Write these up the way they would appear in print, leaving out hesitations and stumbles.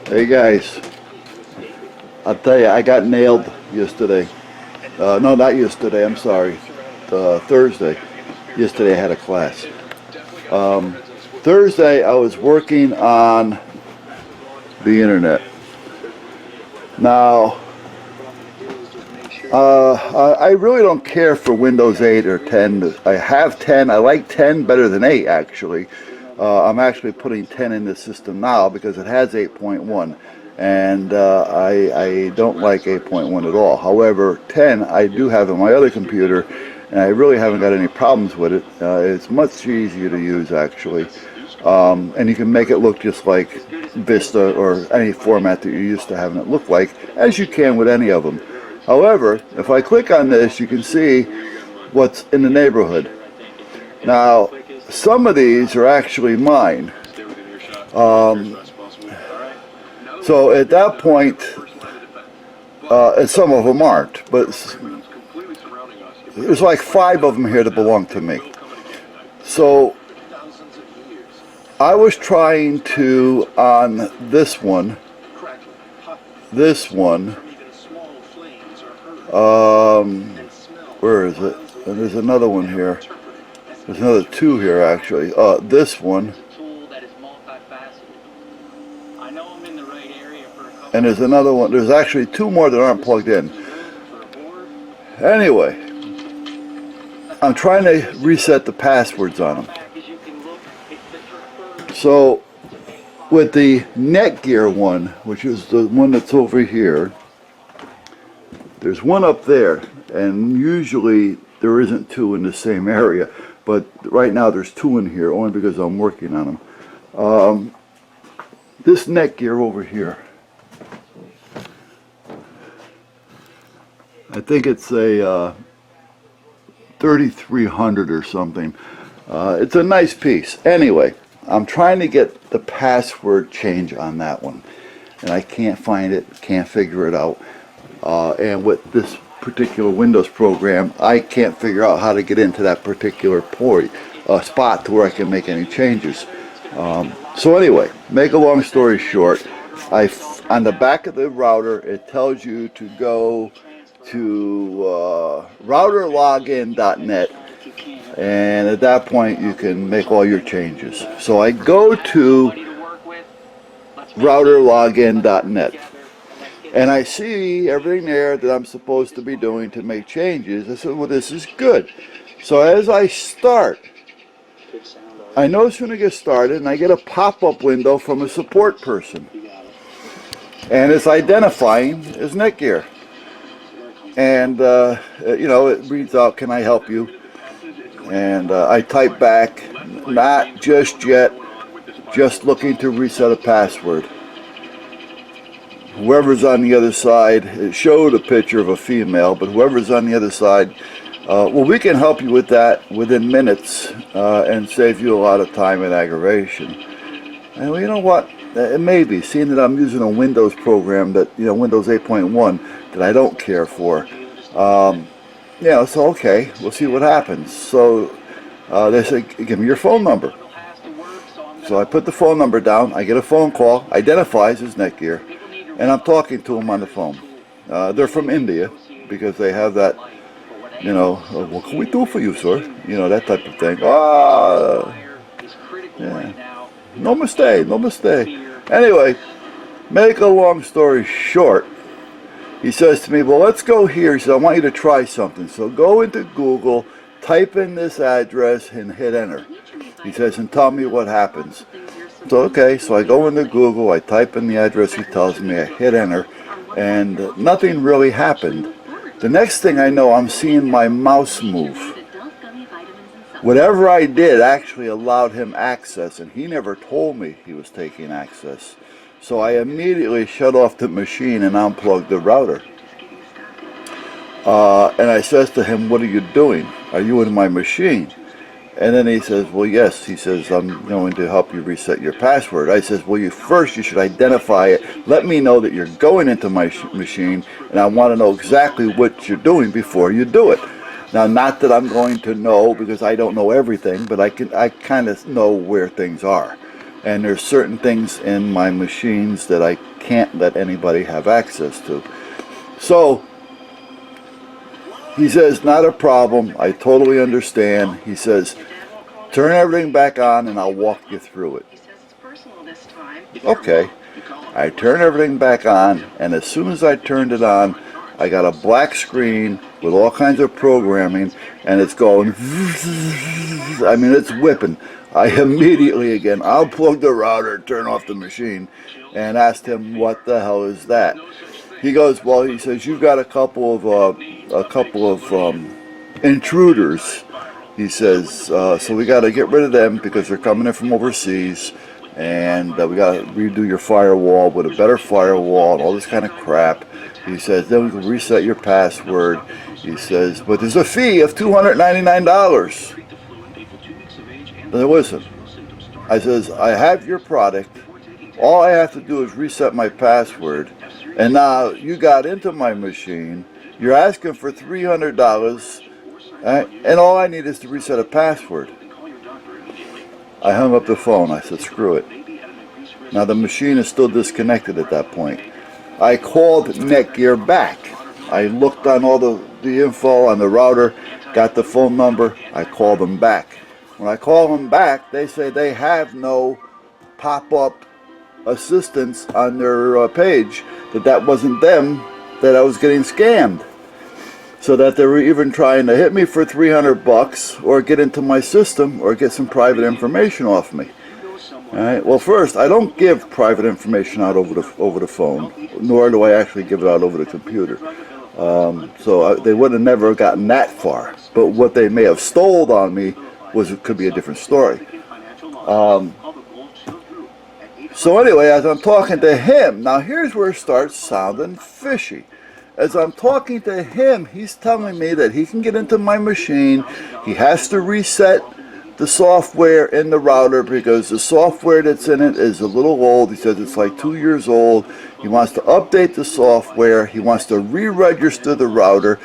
Hey guys, I'll tell you, I got nailed yesterday. No, not yesterday, I'm sorry. Thursday. Yesterday I had a class. Thursday I was working on the internet. Now, I really don't care for Windows 8 or 10. I have 10. I like 10 better than 8 actually. I'm actually putting 10 in the system now because it has 8.1. And I don't like 8.1 at all. However, 10 I do have on my other computer, and I really haven't got any problems with it. It's much easier to use actually, and you can make it look just like Vista or any format that you're used to having it look like, as you can with any of them. However, if I click on this, you can see what's in the neighborhood. Now, some of these are actually mine. So at that point, and some of them aren't, but there's like 5 of them here that belong to me. So I was trying to, on this one, where is it? And there's another one here. There's another 2 here actually. This one. And there's another one. There's actually 2 more that aren't plugged in. Anyway, I'm trying to reset the passwords on them. So, with the NetGear one, which is the one that's over here, there's one up there, and usually there isn't 2 in the same area, but right now there's 2 in here, only because I'm working on them. This NetGear over here, I think it's a 3300 or something. It's a nice piece. Anyway, I'm trying to get the password change on that one, and I can't find it, can't figure it out. And with this particular Windows program, I can't figure out how to get into that particular spot to where I can make any changes. So anyway, make a long story short, on the back of the router it tells you to go to routerlogin.net, and at that point you can make all your changes. So I go to routerlogin.net, and I see everything there that I'm supposed to be doing to make changes. I said, well, this is good. So as I start, I notice when I get started, and I get a pop-up window from a support person, and it's identifying as NetGear. And you know, it reads out, "Can I help you?" And I type back, "Not just yet, just looking to reset a password." Whoever's on the other side, it showed a picture of a female, but whoever's on the other side, well, we can help you with that within minutes and save you a lot of time and aggravation. And well, you know what? It may be, seeing that I'm using a Windows program that, you know, Windows 8.1, that I don't care for. Yeah, so okay, we'll see what happens. So they say, give me your phone number. So I put the phone number down, I get a phone call, identifies as NetGear, and I'm talking to them on the phone. They're from India, because they have that, you know, what can we do for you, sir? You know, that type of thing. Yeah. No mistake, no mistake. Anyway, make a long story short, he says to me, well, let's go here. He says, I want you to try something. So go into Google, type in this address, and hit enter. He says, and tell me what happens. So okay, so I go into Google, I type in the address he tells me, I hit enter, and nothing really happened. The next thing I know, I'm seeing my mouse move. Whatever I did actually allowed him access, and he never told me he was taking access. So I immediately shut off the machine and unplugged the router. And I says to him, what are you doing? Are you in my machine? And then he says, well, yes. He says, I'm going to help you reset your password. I says, well, first you should identify it. Let me know that you're going into my machine, and I want to know exactly what you're doing before you do it. Now, not that I'm going to know, because I don't know everything, but I kind of know where things are. and there's certain things in my machines that I can't let anybody have access to. So he says, not a problem, I totally understand. He says, turn everything back on and I'll walk you through it. Okay, I turn everything back on, and as soon as I turned it on, I got a black screen with all kinds of programming, and it's going, I mean, it's whipping. I immediately, again, unplugged the router, turn off the machine, and asked him, what the hell is that? He goes, well, he says, you've got a couple of intruders. He says, so we got to get rid of them because they're coming in from overseas, and we got to redo your firewall with a better firewall and all this kind of crap. He says, then we can reset your password. He says, but there's a fee of $299. Now listen, I says, I have your product. All I have to do is reset my password. And now you got into my machine. You're asking for $300. And all I need is to reset a password. I hung up the phone. I said, screw it. Now the machine is still disconnected at that point. I called NetGear back. I looked on all the info on the router, got the phone number, I called them back. When I call them back, they say they have no pop-up assistance on their page, that wasn't them, that I was getting scammed. So that they were even trying to hit me for $300 or get into my system or get some private information off me. All right. Well, first, I don't give private information out over the phone, nor do I actually give it out over the computer. So they would have never gotten that far. But what they may have stole on me could be a different story. So anyway, as I'm talking to him, now here's where it starts sounding fishy. As I'm talking to him, he's telling me that he can get into my machine. He has to reset the software in the router because the software that's in it is a little old. He says it's like 2 years old. He wants to update the software. He wants to re-register the router.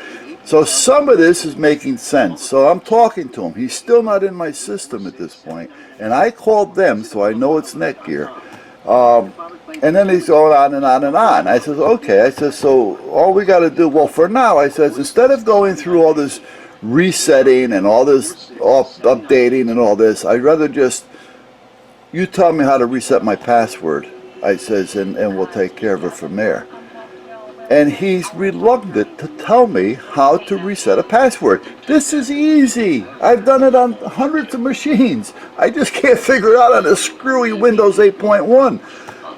So some of this is making sense. So I'm talking to him. He's still not in my system at this point. And I called them, so I know it's NetGear. And then he's going on and on and on. I says, okay. I says, so all we got to do, well, for now, I says, instead of going through all this resetting and all this updating and all this, I'd rather just, you tell me how to reset my password, I says, and we'll take care of it from there. And he's reluctant to tell me how to reset a password. This is easy. I've done it on hundreds of machines. I just can't figure it out on a screwy Windows 8.1.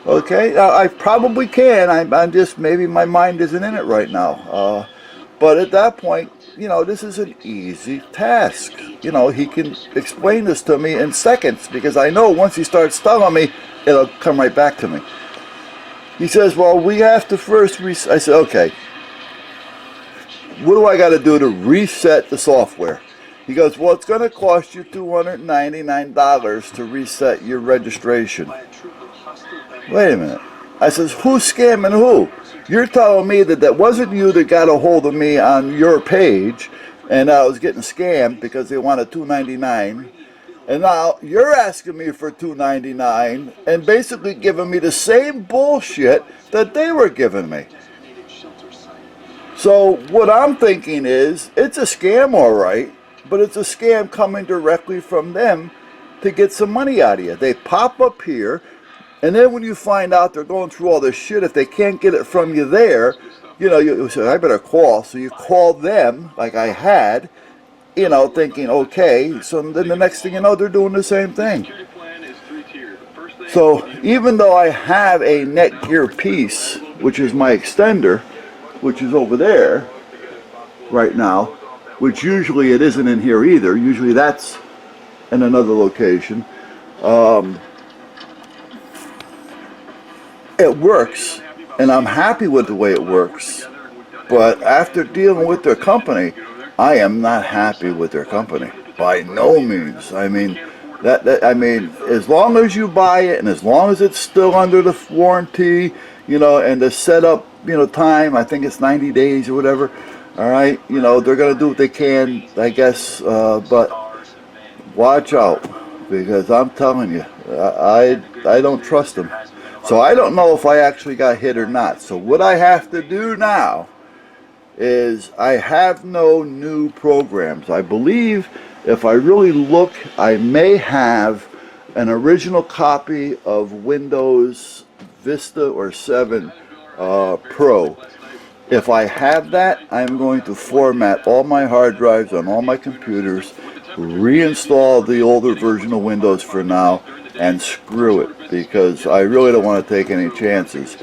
Okay, now I probably can. I'm just, maybe my mind isn't in it right now. But at that point, you know, this is an easy task. You know, he can explain this to me in seconds because I know once he starts telling me, it'll come right back to me. He says, well, we have to first reset. I said, okay, what do I got to do to reset the software? He goes, well, it's going to cost you $299 to reset your registration. Wait a minute. I says, who's scamming who? You're telling me that that wasn't you that got a hold of me on your page and I was getting scammed because they wanted $299. And now you're asking me for $299 and basically giving me the same bullshit that they were giving me. So what I'm thinking is, it's a scam, all right, but it's a scam coming directly from them to get some money out of you. They pop up here, and then when you find out they're going through all this shit, if they can't get it from you there, you know, you say, I better call. So you call them, like I had, you know, thinking, okay, so then the next thing you know, they're doing the same thing. So even though I have a NetGear piece, which is my extender, which is over there right now, which usually it isn't in here either, usually that's in another location, it works, and I'm happy with the way it works, but after dealing with their company, I am not happy with their company, by no means. I mean, I mean, as long as you buy it, and as long as it's still under the warranty, you know, and the setup, you know, time, I think it's 90 days or whatever, all right, you know, they're going to do what they can, I guess, but watch out, because I'm telling you, I don't trust them. So I don't know if I actually got hit or not. So what I have to do now is I have no new programs. I believe if I really look, I may have an original copy of Windows Vista or 7 Pro. If I have that, I'm going to format all my hard drives on all my computers, reinstall the older version of Windows for now, and screw it, because I really don't want to take any chances.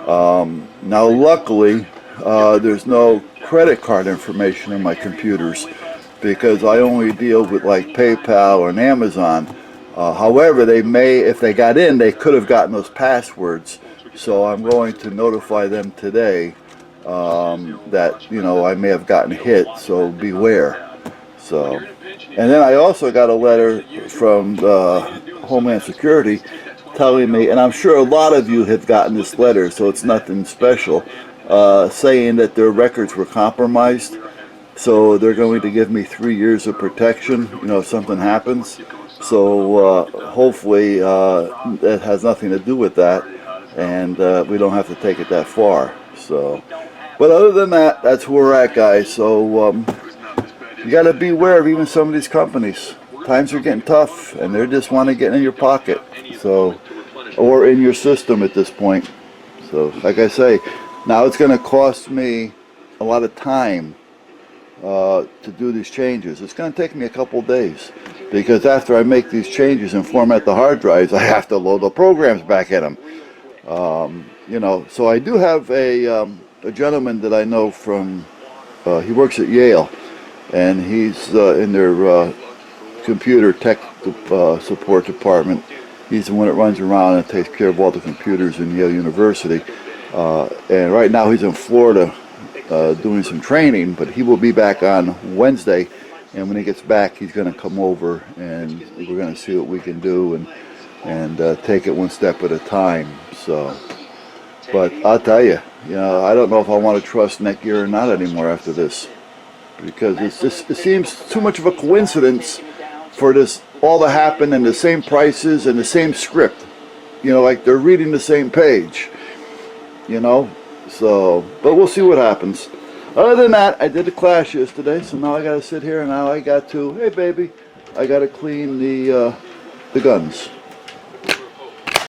Now luckily, there's no credit card information in my computers, because I only deal with like PayPal and Amazon. However, they may, if they got in, they could have gotten those passwords. So I'm going to notify them today that, you know, I may have gotten hit, so beware. So, and then I also got a letter from Homeland Security telling me, and I'm sure a lot of you have gotten this letter, so it's nothing special, saying that their records were compromised. So they're going to give me 3 years of protection, you know, if something happens. So hopefully that has nothing to do with that, and we don't have to take it that far. So, but other than that, that's where we're at, guys. So you got to beware of even some of these companies. Times are getting tough, and they just want to get in your pocket, so, or in your system at this point. So, like I say, now it's going to cost me a lot of time to do these changes. It's going to take me a couple days, because after I make these changes and format the hard drives, I have to load the programs back in them. You know, so I do have a gentleman that I know from, he works at Yale, and he's in their computer tech support department. He's the one that runs around and takes care of all the computers in Yale University. And right now he's in Florida doing some training, but he will be back on Wednesday. And when he gets back, he's going to come over, and we're going to see what we can do and take it one step at a time. So, but I'll tell you, you know, I don't know if I want to trust NetGear or not anymore after this, because it seems too much of a coincidence for this all to happen in the same prices and the same script. You know, like they're reading the same page. You know, so, but we'll see what happens. Other than that, I did the class yesterday, so now I got to sit here, and now I got to, hey baby, I got to clean the guns.